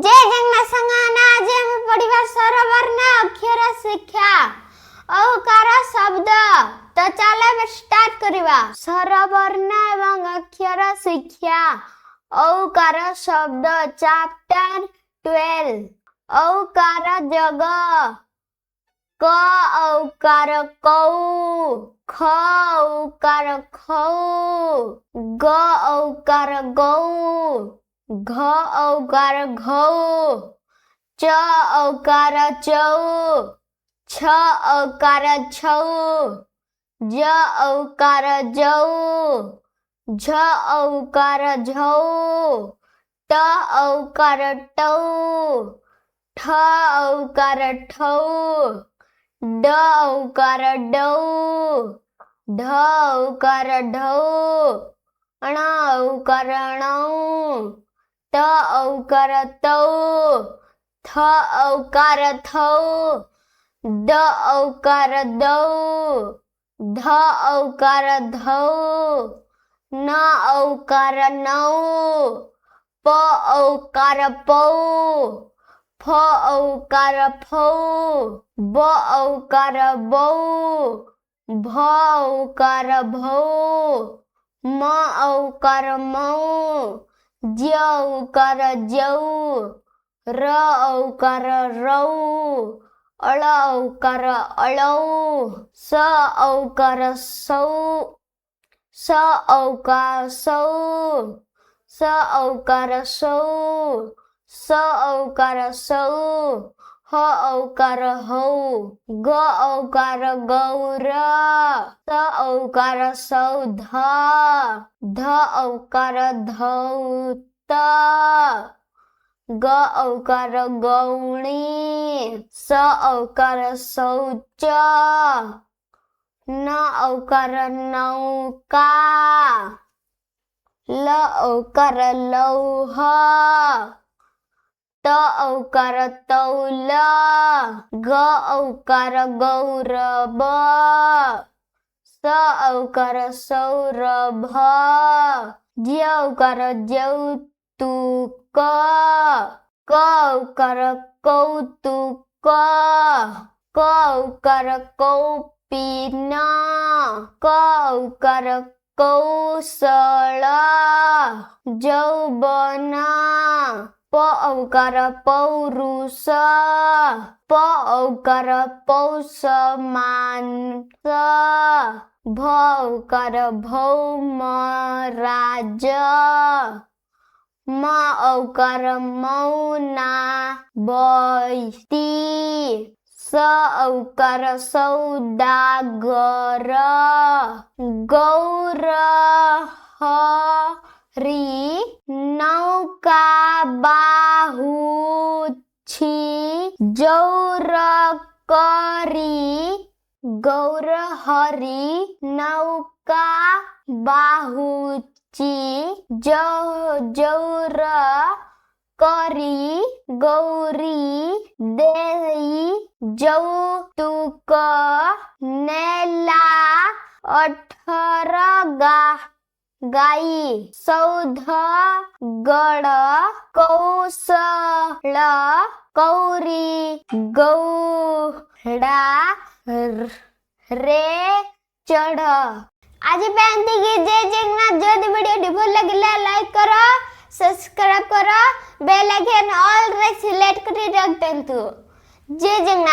जे जंगना संगाना जे हम पढ़िबा सरवर्ण अक्षर शिक्षा औकार शब्द तो चले स्टार्ट करिबा सरवर्ण एवं अक्षर शिक्षा औकार शब्द चैप्टर 12 औकार जगह क औकार कौ ख औकार खौ ग औकार गौ घ औकार घौ च औकार चौ छ औकार छौ ज औकार जौ झ औकार झौ ट औकार टौ ठ औकार ठौ ड औकार डौ ढ औकार ढौ ण औकार णौ त औकार तौ थ औकार थौ द औकार दौ ध औकार धौ न औकार नौ प औकार पौ फ औकार फौ ब औकार बौ भ औकार भौ म औकार मौ ज औकार जौ र औकार रौ अळ औकार अळौ स औकार सौ स औकार सौ स औकार सौ स औकार सौ ह औकार हौ ग औकार गौर स औकार सौध ध औकार धौत ग औकार गौणी स औकार शौच न औकार नौका ल औकार लौह त औकार तौल ग औकार गौरव स औकार सौरभ ज औकार जौतुक क औकार कौतुक क औकार कौपीन क औकार कौशल जौवन प औकार पौरुष प औकार पौषमांस भ औकार भौमराज म औकार मौना बैती स औकार सौदागर गौर हरी नौका बाहुछी जौर करी गौर हरी नौका बाहुची जौर करी गौरी देई जौतुक नेला 18 गाई सौध गड कौशल कौरी गौड़ा रे चढ़ आज बेनती की जे जगना जदि वीडियो भल लगिला लाइक करो सब्सक्राइब करो बेल आइकन ऑल रे सिलेक्ट करी रख देंतु जे जगना